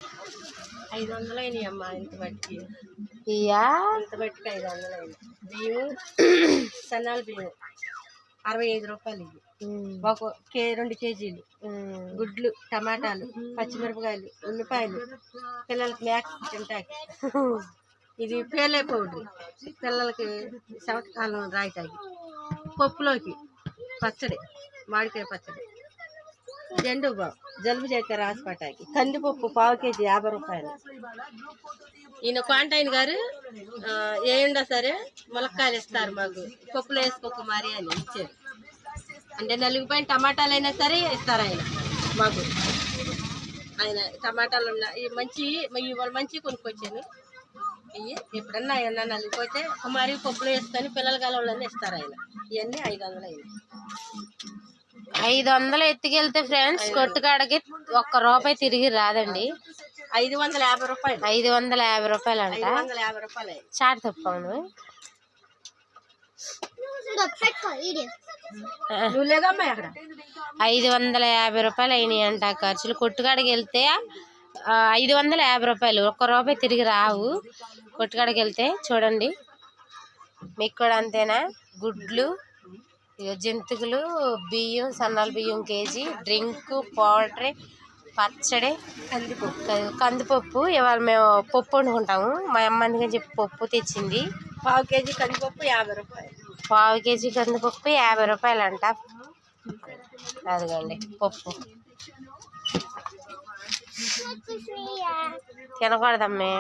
500 అయినాయి అమ్మా. ఇంత బట్టి ఇయ్యా ఇంత బట్టి 500 అయినాయి. బియ్యం సన్నాలు బియ్యం 65 రూపాయలు. ఇవి 2 కేజీలు. గుడ్లు, టమాటాలు, పచ్చిమిరపకాయలు, ఉల్లిపాయలు, పిల్లలకి మ్యాక్స్ తింటాకి. ఇది పేలే పౌడర్ పిల్లలకి శవకాలం రాయటాకి. పప్పులోకి పచ్చడి, మామిడికాయ పచ్చడి. జెండు బాం జలుబు చేస్తే రాసిపటాకి. కందిపప్పు పావు కేజీ 50 రూపాయలు. ఈయన క్వాంటైన్ గారు ఏండో సరే ములక్కాయలు ఇస్తారు మాకు. పప్పులో వేసుకోక మరి అని ఇచ్చారు. అంటే నలిగిపోయిన టమాటాలు అయినా సరే ఇస్తారు ఆయన మాకు. ఆయన టమాటాలు ఉన్నాయి మంచి ఇవాళ మంచి కొనుక్కొచ్చాను. ఇవి ఎప్పుడన్నా ఏమన్నా నలిగిపోతే కుమారి పప్పులో వేసుకొని పిల్లల కాలంలోనే ఇస్తారు ఆయన. ఇవన్నీ 500 అయినాయి. 500 ఎత్తుకెళ్తే ఫ్రెండ్స్ కొట్టుకాడకి ₹1 తిరిగి రాదండి. 550 రూపాయలు. 550 రూపాయలు అంట. 550 రూపాయలు. చాట్ తప్పను. 550 రూపాయలు అయినాయి అంట ఖర్చులు. కొట్టుకాడికి వెళ్తే 550 రూపాయలు. ₹1 తిరిగి రావు కొట్టుకాడికి వెళ్తే. చూడండి మీకు కూడా అంతేనా? గుడ్లు, జంతికలు, బియ్యం, సన్నాల బియ్యం కేజీ, డ్రింక్, పౌడర్, పచ్చడి, కందిపప్పు. ఇవాళ మేము పప్పు వండుకుంటాము. మా అమ్మ అందుకని చెప్పి పప్పు తెచ్చింది. పావు కేజీ కందిపప్పు 50 రూపాయలు. పావు కేజీ కందిపప్పు 50 రూపాయలు అంట. అదిగోండి పప్పు. తినకూడదమ్మే.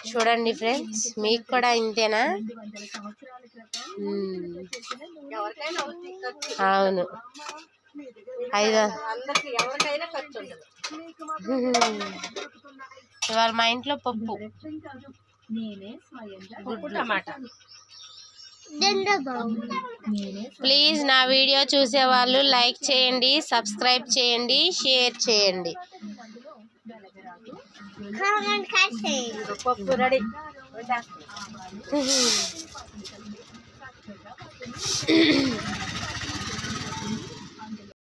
చూడండి ఫ్రెండ్స్ మీకు కూడా ఇంతేనా? అవును. ఇవాళ మా ఇంట్లో పప్పు, టమాటా. ప్లీజ్ నా వీడియో చూసే వాళ్ళు లైక్ చేయండి, సబ్స్క్రైబ్ చేయండి, షేర్ చేయండి. పప్పు రెడీ.